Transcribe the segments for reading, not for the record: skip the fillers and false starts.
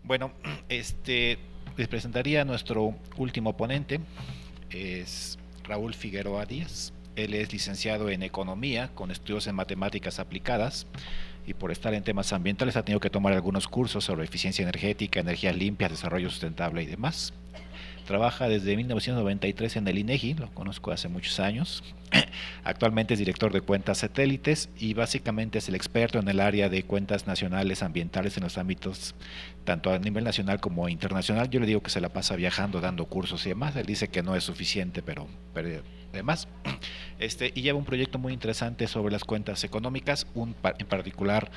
Bueno, les presentaría a nuestro último ponente, es Raúl Figueroa Díaz. Él es licenciado en Economía con estudios en Matemáticas Aplicadas y por estar en temas ambientales ha tenido que tomar algunos cursos sobre eficiencia energética, energías limpias, desarrollo sustentable y demás. Trabaja desde 1993 en el INEGI, lo conozco hace muchos años. Actualmente es director de cuentas satélites y básicamente es el experto en el área de cuentas nacionales ambientales en los ámbitos tanto a nivel nacional como internacional. Yo le digo que se la pasa viajando, dando cursos y demás. Él dice que no es suficiente, pero además. Y lleva un proyecto muy interesante sobre las cuentas económicas, en particular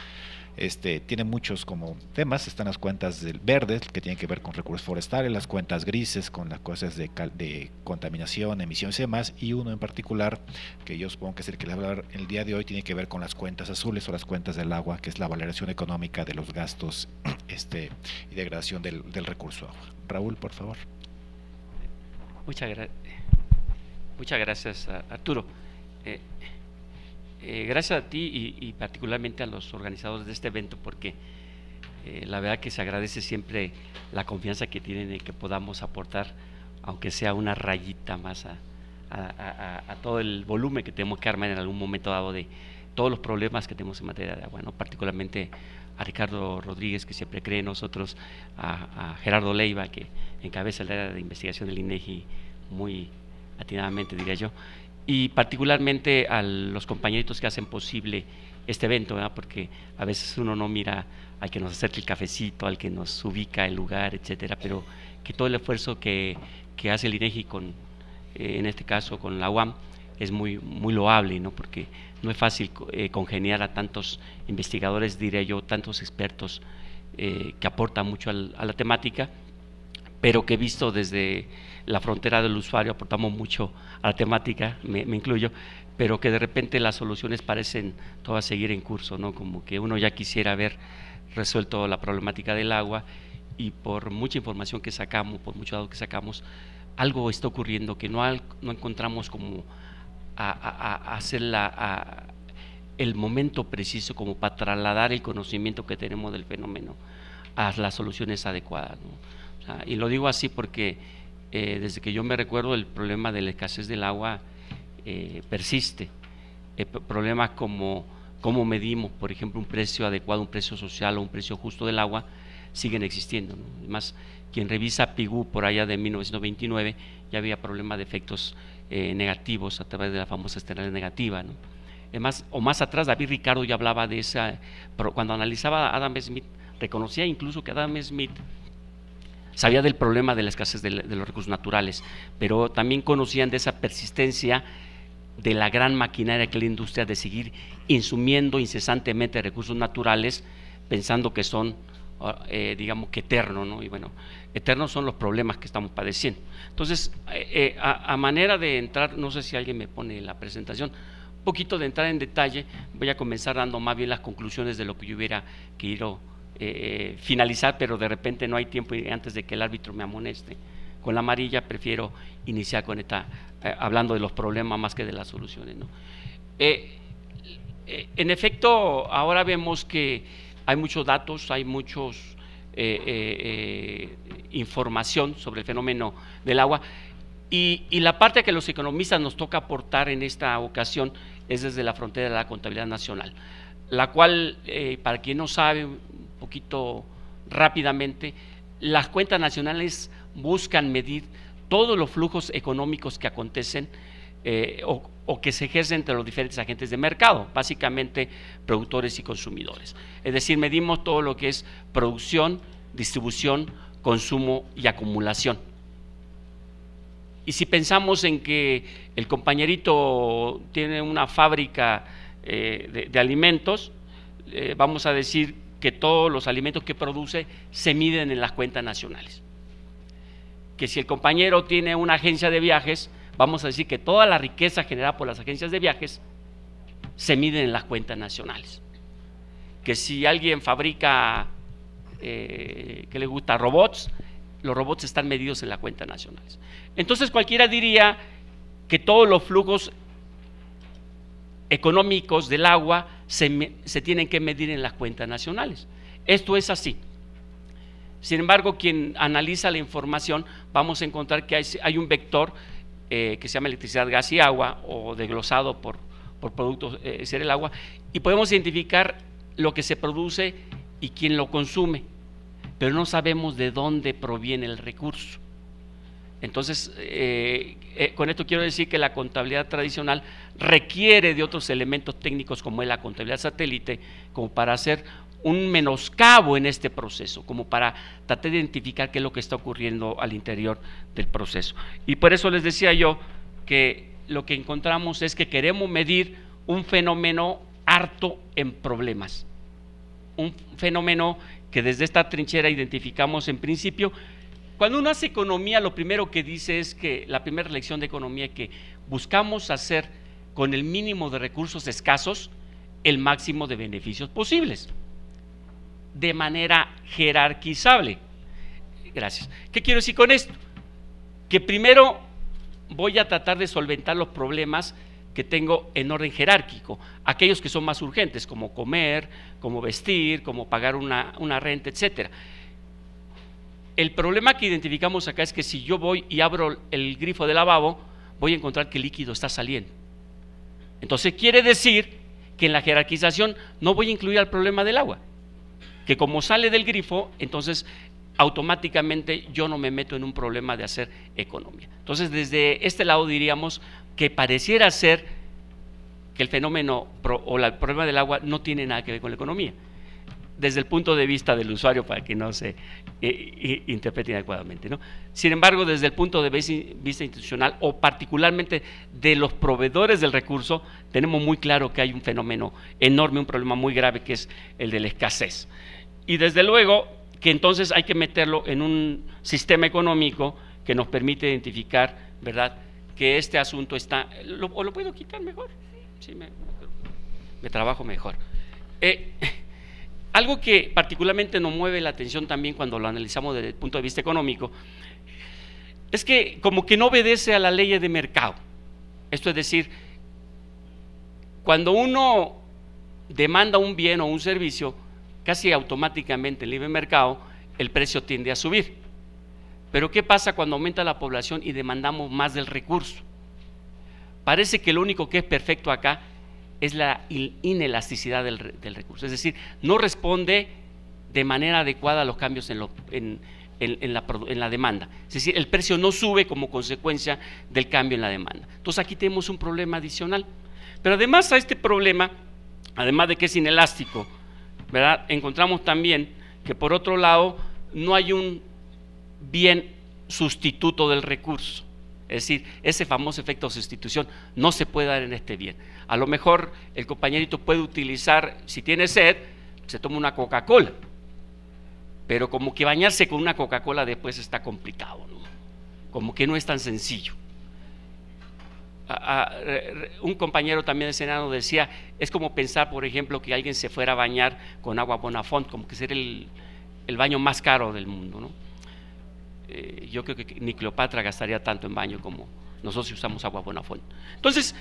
tiene muchos como temas. Están las cuentas del verde, que tienen que ver con recursos forestales, las cuentas grises, con las cosas de contaminación, emisiones y demás, y uno en particular, que yo supongo que es el que les voy a hablar el día de hoy, tiene que ver con las cuentas azules o las cuentas del agua, que es la valoración económica de los gastos y degradación del recurso agua. Raúl, por favor. Muchas, gra muchas gracias, Arturo. Eh, Gracias a ti y particularmente a los organizadores de este evento, porque la verdad que se agradece siempre la confianza que tienen en que podamos aportar, aunque sea una rayita más a todo el volumen que tenemos que armar en algún momento dado de todos los problemas que tenemos en materia de agua, ¿no? Particularmente a Ricardo Rodríguez, que siempre cree en nosotros, a Gerardo Leiva, que encabeza el área de investigación del INEGI muy atinadamente, diría yo, y particularmente a los compañeritos que hacen posible este evento, ¿verdad? Porque a veces uno no mira al que nos acerca el cafecito, al que nos ubica el lugar, etcétera, pero que todo el esfuerzo que hace el INEGI con, en este caso con la UAM, es muy loable, ¿no? Porque no es fácil congeniar a tantos investigadores, diré yo, tantos expertos que aportan mucho a la temática, pero que visto desde la frontera del usuario aportamos mucho a la temática, me incluyo, pero que de repente las soluciones parecen todas seguir en curso, ¿no? Como que uno ya quisiera haber resuelto la problemática del agua y por mucha información que sacamos, por mucho dato que sacamos, algo está ocurriendo que no encontramos como a hacer el momento preciso como para trasladar el conocimiento que tenemos del fenómeno a las soluciones adecuadas, ¿no? O sea, y lo digo así porque desde que yo me recuerdo el problema de la escasez del agua persiste. Problemas como cómo medimos, por ejemplo, un precio adecuado, un precio social o un precio justo del agua, siguen existiendo, ¿no? Además, quien revisa PIGU por allá de 1929 ya había problemas de efectos negativos a través de la famosa externalidad negativa, ¿no? Además, o más atrás, David Ricardo ya hablaba de esa, cuando analizaba a Adam Smith, reconocía incluso que Adam Smith sabía del problema de la escasez de los recursos naturales, pero también conocían de esa persistencia de la gran maquinaria que es la industria de seguir insumiendo incesantemente recursos naturales, pensando que son, digamos que eternos, ¿no? Y bueno, eternos son los problemas que estamos padeciendo. Entonces, a manera de entrar, no sé si alguien me pone la presentación, un poquito de entrar en detalle, voy a comenzar dando más bien las conclusiones de lo que yo hubiera querido finalizar, pero de repente no hay tiempo y antes de que el árbitro me amoneste con la amarilla, prefiero iniciar con esta, hablando de los problemas más que de las soluciones, ¿no? En efecto, ahora vemos que hay muchos datos, hay muchos información sobre el fenómeno del agua y la parte que los economistas nos toca aportar en esta ocasión es desde la frontera de la contabilidad nacional, la cual, para quien no sabe, un poquito rápidamente, las cuentas nacionales buscan medir todos los flujos económicos que acontecen o que se ejercen entre los diferentes agentes de mercado, básicamente productores y consumidores. Es decir, medimos todo lo que es producción, distribución, consumo y acumulación. Y si pensamos en que el compañerito tiene una fábrica de alimentos, vamos a decir que todos los alimentos que produce se miden en las cuentas nacionales. Que si el compañero tiene una agencia de viajes, vamos a decir que toda la riqueza generada por las agencias de viajes se mide en las cuentas nacionales. Que si alguien fabrica, que le gusta, robots, los robots están medidos en las cuentas nacionales. Entonces cualquiera diría que todos los flujos económicos del agua se tienen que medir en las cuentas nacionales. Esto es así. Sin embargo, quien analiza la información, vamos a encontrar que hay un vector que se llama electricidad, gas y agua, o desglosado por productos, ser el agua, y podemos identificar lo que se produce y quién lo consume, pero no sabemos de dónde proviene el recurso. Entonces, con esto quiero decir que la contabilidad tradicional requiere de otros elementos técnicos como es la contabilidad satélite, como para hacer un menoscabo en este proceso, como para tratar de identificar qué es lo que está ocurriendo al interior del proceso. Y por eso les decía yo que lo que encontramos es que queremos medir un fenómeno harto en problemas, un fenómeno que desde esta trinchera identificamos en principio. Cuando uno hace economía, lo primero que dice es que la primera lección de economía es que buscamos hacer con el mínimo de recursos escasos el máximo de beneficios posibles, de manera jerarquizable. Gracias. ¿Qué quiero decir con esto? Que primero voy a tratar de solventar los problemas que tengo en orden jerárquico, aquellos que son más urgentes, como comer, como vestir, como pagar una renta, etcétera. El problema que identificamos acá es que si yo voy y abro el grifo del lavabo, voy a encontrar que el líquido está saliendo. Entonces quiere decir que en la jerarquización no voy a incluir al problema del agua, que como sale del grifo, entonces automáticamente yo no me meto en un problema de hacer economía. Entonces desde este lado diríamos que pareciera ser que el fenómeno o el problema del agua no tiene nada que ver con la economía, desde el punto de vista del usuario, para que no se interprete inadecuadamente, ¿no? Sin embargo, desde el punto de vista institucional, o particularmente de los proveedores del recurso, tenemos muy claro que hay un fenómeno enorme, un problema muy grave, que es el de la escasez. Y desde luego que entonces hay que meterlo en un sistema económico que nos permite identificar, ¿verdad?, que este asunto está… ¿O lo puedo quitar mejor? Sí, me trabajo mejor. Algo que particularmente nos mueve la atención también cuando lo analizamos desde el punto de vista económico es que como que no obedece a la ley de mercado. Esto es decir, cuando uno demanda un bien o un servicio, casi automáticamente en el libre mercado el precio tiende a subir. Pero ¿qué pasa cuando aumenta la población y demandamos más del recurso? Parece que lo único que es perfecto acá es la inelasticidad del recurso, es decir, no responde de manera adecuada a los cambios en la demanda, es decir, el precio no sube como consecuencia del cambio en la demanda. Entonces aquí tenemos un problema adicional, pero además a este problema, además de que es inelástico, ¿verdad?, encontramos también que por otro lado no hay un bien sustituto del recurso. Es decir, ese famoso efecto de sustitución no se puede dar en este bien. A lo mejor el compañerito puede utilizar, si tiene sed, se toma una Coca-Cola, pero como que bañarse con una Coca-Cola después está complicado, ¿no? Como que no es tan sencillo. Un compañero también del Senado decía, es como pensar, por ejemplo, que alguien se fuera a bañar con agua Bonafont, como que sería el baño más caro del mundo, ¿no? Yo creo que ni Cleopatra gastaría tanto en baño como nosotros si usamos agua Bonafont. Entonces,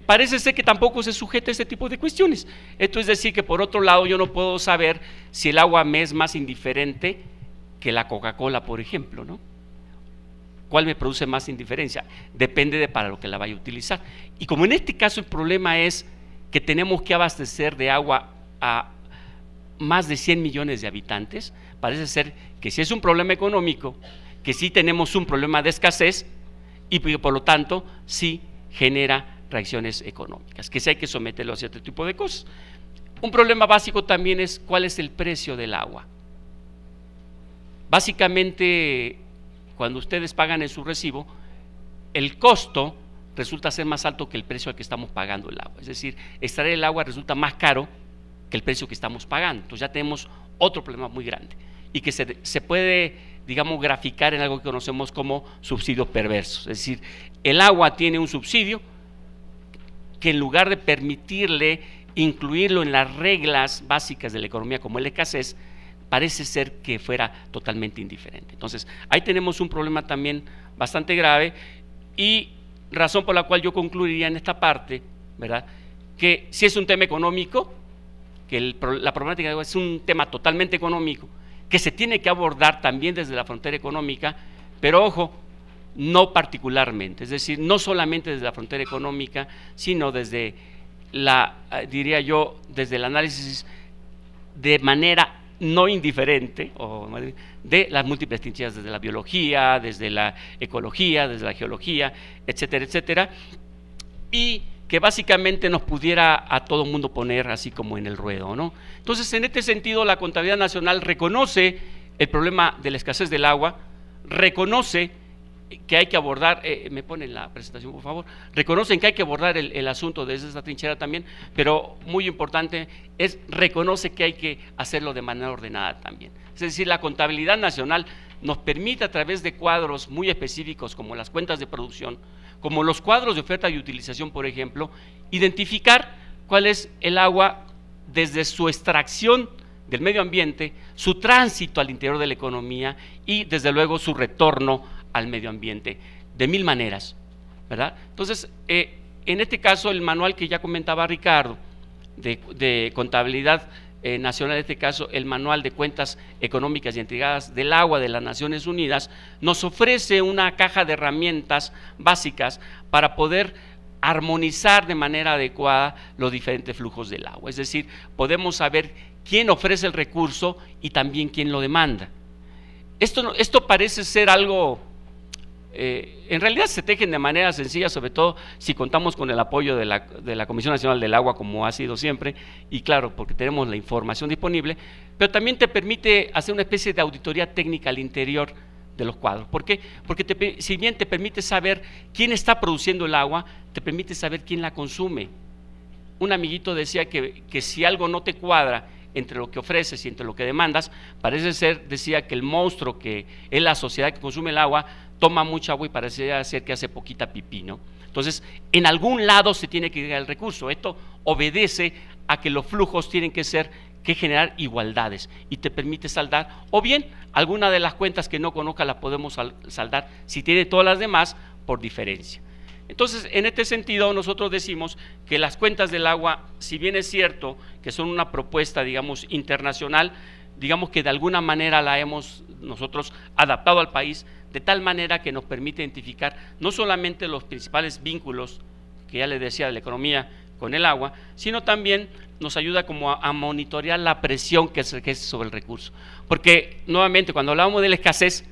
parece ser que tampoco se sujeta a este tipo de cuestiones. Esto es decir que por otro lado yo no puedo saber si el agua me es más indiferente que la Coca-Cola, por ejemplo, ¿no? ¿Cuál me produce más indiferencia? Depende de para lo que la vaya a utilizar. Y como en este caso el problema es que tenemos que abastecer de agua a más de 100 millones de habitantes, parece ser que si es un problema económico, que sí tenemos un problema de escasez y por lo tanto sí genera reacciones económicas, que sí hay que someterlo a cierto tipo de cosas. Un problema básico también es cuál es el precio del agua. Básicamente, cuando ustedes pagan en su recibo, el costo resulta ser más alto que el precio al que estamos pagando el agua. Es decir, extraer el agua resulta más caro que el precio que estamos pagando. Entonces ya tenemos otro problema muy grande y que se puede, digamos, graficar en algo que conocemos como subsidios perversos. Es decir, el agua tiene un subsidio que en lugar de permitirle incluirlo en las reglas básicas de la economía como la escasez, parece ser que fuera totalmente indiferente. Entonces ahí tenemos un problema también bastante grave y razón por la cual yo concluiría en esta parte, ¿verdad?, que si es un tema económico, que la problemática de agua es un tema totalmente económico, que se tiene que abordar también desde la frontera económica, pero ojo, no particularmente, es decir, no solamente desde la frontera económica, sino desde diría yo, desde el análisis de manera no indiferente de las múltiples trincheras, desde la biología, desde la ecología, desde la geología, etcétera, etcétera, y que básicamente nos pudiera a todo el mundo poner así como en el ruedo, ¿no? Entonces, en este sentido, la Contabilidad Nacional reconoce el problema de la escasez del agua, reconoce que hay que abordar, me ponen la presentación por favor, reconocen que hay que abordar el asunto desde esta trinchera también, pero muy importante reconoce que hay que hacerlo de manera ordenada también. Es decir, la Contabilidad Nacional nos permite a través de cuadros muy específicos como las cuentas de producción, como los cuadros de oferta y utilización, por ejemplo, identificar cuál es el agua desde su extracción del medio ambiente, su tránsito al interior de la economía y desde luego su retorno al medio ambiente, de mil maneras, ¿verdad? Entonces, en este caso, el manual que ya comentaba Ricardo, de contabilidad nacional, en este caso, el manual de cuentas económicas y entregadas del agua de las Naciones Unidas, nos ofrece una caja de herramientas básicas para poder armonizar de manera adecuada los diferentes flujos del agua, es decir, podemos saber quién ofrece el recurso y también quién lo demanda. Esto parece ser algo, en realidad se tejen de manera sencilla, sobre todo si contamos con el apoyo de la Comisión Nacional del Agua, como ha sido siempre, y claro, porque tenemos la información disponible, pero también te permite hacer una especie de auditoría técnica al interior de los cuadros. ¿Por qué? Porque si bien te permite saber quién está produciendo el agua, te permite saber quién la consume. Un amiguito decía que si algo no te cuadra entre lo que ofreces y entre lo que demandas, parece ser, decía, que el monstruo que es la sociedad que consume el agua, toma mucha agua y parece ser que hace poquita pipí, ¿no? Entonces, en algún lado se tiene que llegar el recurso. Esto obedece a que los flujos tienen que generar igualdades y te permite saldar, o bien alguna de las cuentas que no conozca la podemos saldar, si tiene todas las demás, por diferencia. Entonces, en este sentido, nosotros decimos que las cuentas del agua, si bien es cierto que son una propuesta, digamos, internacional, digamos que de alguna manera la hemos nosotros adaptado al país, de tal manera que nos permite identificar no solamente los principales vínculos, que ya les decía, de la economía con el agua, sino también nos ayuda como a monitorear la presión que se ejerce sobre el recurso. Porque, nuevamente, cuando hablamos de la escasez,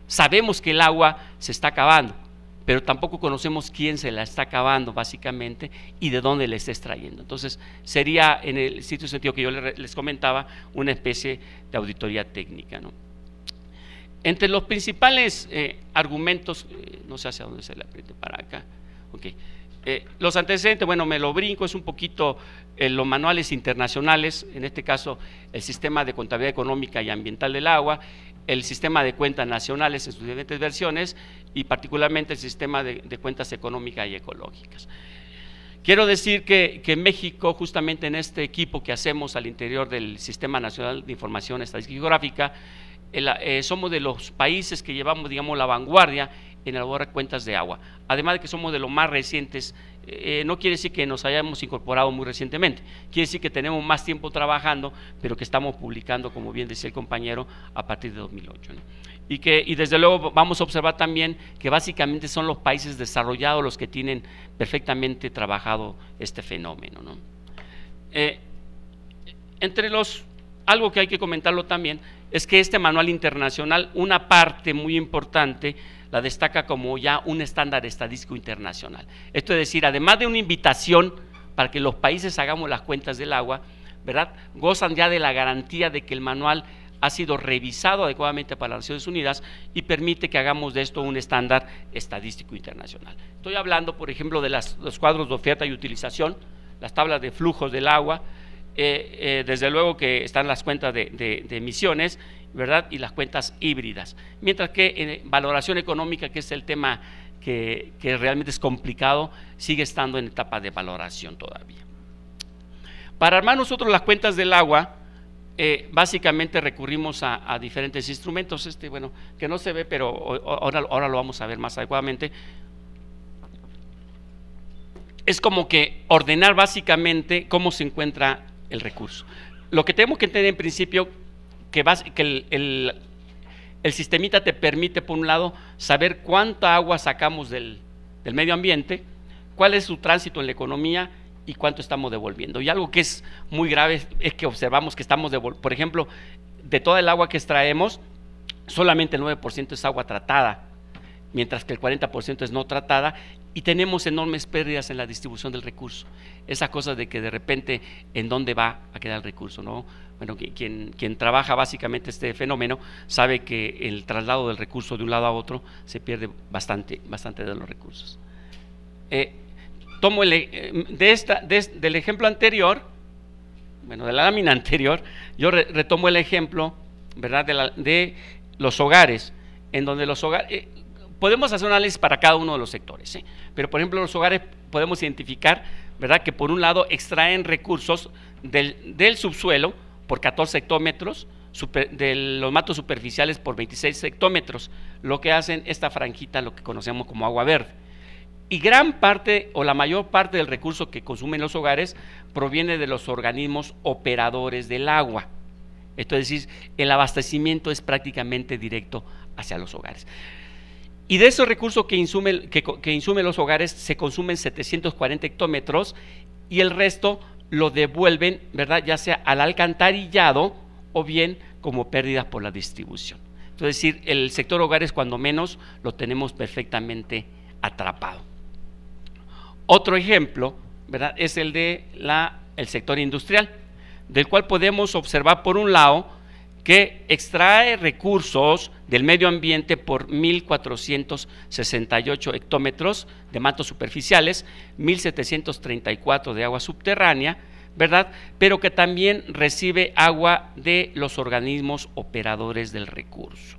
sabemos que el agua se está acabando, pero tampoco conocemos quién se la está acabando básicamente y de dónde le está extrayendo. Entonces, sería en el sentido que yo les comentaba, una especie de auditoría técnica, ¿no? Entre los principales argumentos, no sé hacia dónde se le apriete para acá, okay. Los antecedentes, bueno, me lo brinco, es un poquito los manuales internacionales, en este caso el sistema de contabilidad económica y ambiental del agua, el sistema de cuentas nacionales en sus diferentes versiones y particularmente el sistema de cuentas económicas y ecológicas. Quiero decir que México, justamente en este equipo que hacemos al interior del Sistema Nacional de Información Estadística y Geográfica, somos de los países que llevamos, digamos, la vanguardia en elaborar cuentas de agua, además de que somos de los más recientes. No quiere decir que nos hayamos incorporado muy recientemente, quiere decir que tenemos más tiempo trabajando, pero que estamos publicando, como bien decía el compañero, a partir de 2008, ¿no? Y desde luego vamos a observar también que básicamente son los países desarrollados los que tienen perfectamente trabajado este fenómeno, ¿no? Algo que hay que comentarlo también es que este manual internacional, una parte muy importante la destaca como ya un estándar estadístico internacional. Esto es decir, además de una invitación para que los países hagamos las cuentas del agua, ¿verdad?, gozan ya de la garantía de que el manual ha sido revisado adecuadamente para las Naciones Unidas y permite que hagamos de esto un estándar estadístico internacional. Estoy hablando, por ejemplo, de los cuadros de oferta y utilización, las tablas de flujos del agua, desde luego que están las cuentas de emisiones, ¿verdad?, y las cuentas híbridas, mientras que en valoración económica, que es el tema que realmente es complicado, sigue estando en etapa de valoración todavía. Para armar nosotros las cuentas del agua, básicamente recurrimos a diferentes instrumentos, bueno, que no se ve, pero ahora lo vamos a ver más adecuadamente. Es como que ordenar básicamente cómo se encuentra el recurso. Lo que tenemos que entender en principio, que el sistemita te permite, por un lado, saber cuánta agua sacamos del medio ambiente, cuál es su tránsito en la economía y cuánto estamos devolviendo. Y algo que es muy grave es que observamos que estamos devolviendo, por ejemplo, de toda el agua que extraemos, solamente el 9% es agua tratada, mientras que el 40% es no tratada, y tenemos enormes pérdidas en la distribución del recurso. Esa cosa de que de repente, ¿en dónde va a quedar el recurso, no? Bueno, quien trabaja básicamente este fenómeno sabe que el traslado del recurso de un lado a otro se pierde bastante de los recursos. Tomo del ejemplo anterior, bueno, de la lámina anterior, yo retomo el ejemplo, ¿verdad?, de los hogares, en donde los hogares, podemos hacer un análisis para cada uno de los sectores, ¿sí? Pero por ejemplo los hogares podemos identificar, ¿verdad?, que por un lado extraen recursos del subsuelo por 14 hectómetros, de los mantos superficiales por 26 hectómetros, lo que hacen esta franjita, lo que conocemos como agua verde. Y gran parte o la mayor parte del recurso que consumen los hogares proviene de los organismos operadores del agua. Esto es decir, el abastecimiento es prácticamente directo hacia los hogares. Y de esos recursos que insumen los hogares se consumen 740 hectómetros y el resto lo devuelven, ¿verdad?, ya sea al alcantarillado o bien como pérdidas por la distribución. Es decir, el sector hogares cuando menos lo tenemos perfectamente atrapado. Otro ejemplo, ¿verdad?, es el de el sector industrial, del cual podemos observar por un lado que extrae recursos del medio ambiente por 1.468 hectómetros de mantos superficiales, 1.734 de agua subterránea, ¿verdad?, pero que también recibe agua de los organismos operadores del recurso.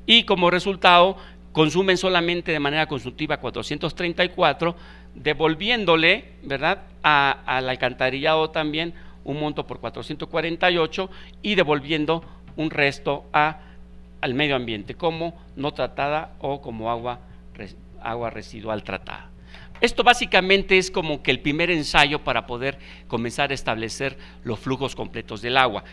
Y como resultado, consumen solamente de manera consultiva 434, devolviéndole, ¿verdad?, al alcantarillado también un monto por 448 y devolviendo un resto al medio ambiente como no tratada o como agua residual tratada. Esto básicamente es como que el primer ensayo para poder comenzar a establecer los flujos completos del agua.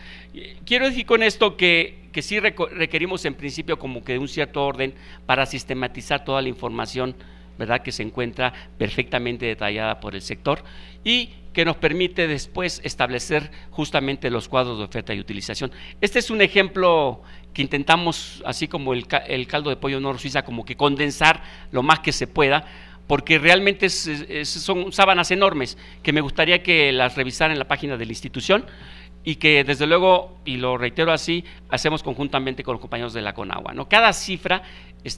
Quiero decir con esto que sí requerimos en principio como que un cierto orden para sistematizar toda la información, ¿verdad?, que se encuentra perfectamente detallada por el sector y que nos permite después establecer justamente los cuadros de oferta y utilización. Este es un ejemplo que intentamos, así como el caldo de pollo Nor Suiza, como que condensar lo más que se pueda, porque realmente son sábanas enormes que me gustaría que las revisaran en la página de la institución y que desde luego, y lo reitero así, hacemos conjuntamente con los compañeros de la CONAGUA, ¿no? Cada cifra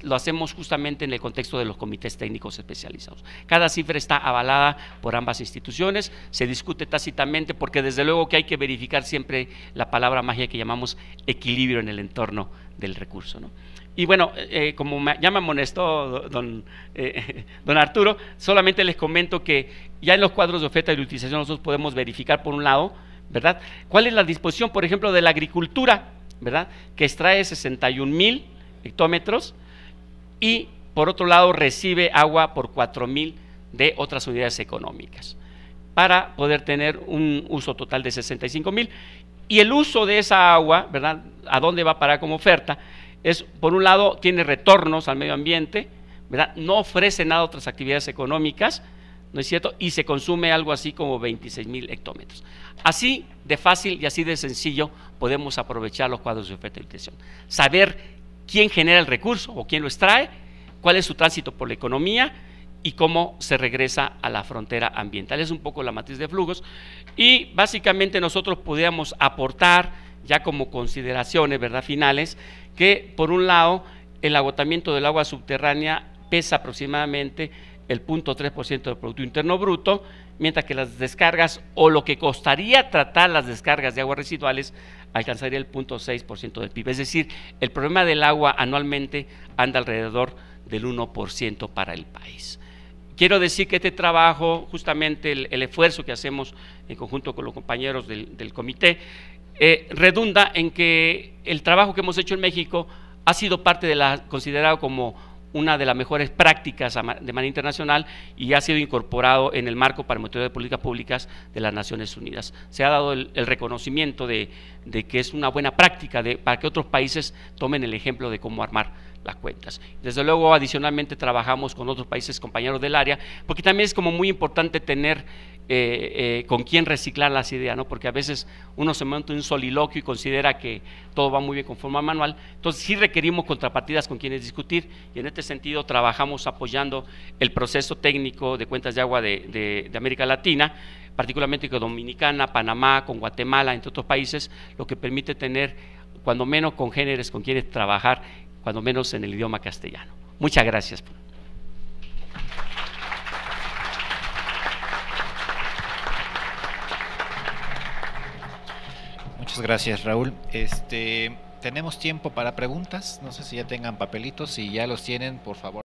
lo hacemos justamente en el contexto de los comités técnicos especializados. Cada cifra está avalada por ambas instituciones, se discute tácitamente porque desde luego que hay que verificar siempre la palabra magia que llamamos equilibrio en el entorno del recurso, ¿no? Y bueno, como ya me amonestó don Arturo, solamente les comento que ya en los cuadros de oferta y de utilización nosotros podemos verificar por un lado, ¿verdad?, cuál es la disposición, por ejemplo, de la agricultura, ¿verdad?, que extrae 61,000 hectómetros y por otro lado recibe agua por 4,000 de otras unidades económicas para poder tener un uso total de 65,000. Y el uso de esa agua, ¿verdad?, ¿a dónde va a parar como oferta? Es, por un lado, tiene retornos al medio ambiente, ¿verdad?, no ofrece nada a otras actividades económicas, ¿no es cierto?, y se consume algo así como 26,000 hectómetros. Así de fácil y así de sencillo podemos aprovechar los cuadros de oferta y utilización. Saber quién genera el recurso o quién lo extrae, cuál es su tránsito por la economía y cómo se regresa a la frontera ambiental. Es un poco la matriz de flujos y básicamente nosotros podríamos aportar ya como consideraciones, ¿verdad?, finales, que por un lado el agotamiento del agua subterránea pesa aproximadamente el 0.3% del Producto Interno Bruto, mientras que las descargas o lo que costaría tratar las descargas de aguas residuales alcanzaría el 0.6% del PIB. Es decir, el problema del agua anualmente anda alrededor del 1% para el país. Quiero decir que este trabajo, justamente el esfuerzo que hacemos en conjunto con los compañeros del comité, redunda en que el trabajo que hemos hecho en México ha sido parte de considerado como una de las mejores prácticas de manera internacional y ha sido incorporado en el marco para el monitoreo de políticas públicas de las Naciones Unidas. Se ha dado el reconocimiento de que es una buena práctica para que otros países tomen el ejemplo de cómo armar las cuentas. Desde luego, adicionalmente trabajamos con otros países compañeros del área, porque también es como muy importante tener con quién reciclar las ideas, ¿no? Porque a veces uno se monta un soliloquio y considera que todo va muy bien conforme al manual. Entonces sí requerimos contrapartidas con quienes discutir, y en este sentido trabajamos apoyando el proceso técnico de cuentas de agua de América Latina, particularmente con Dominicana, Panamá, con Guatemala, entre otros países, lo que permite tener cuando menos congéneres con quienes trabajar, cuando menos en el idioma castellano. Muchas gracias. Muchas gracias, Raúl. Tenemos tiempo para preguntas. No sé si ya tengan papelitos. Si ya los tienen, por favor.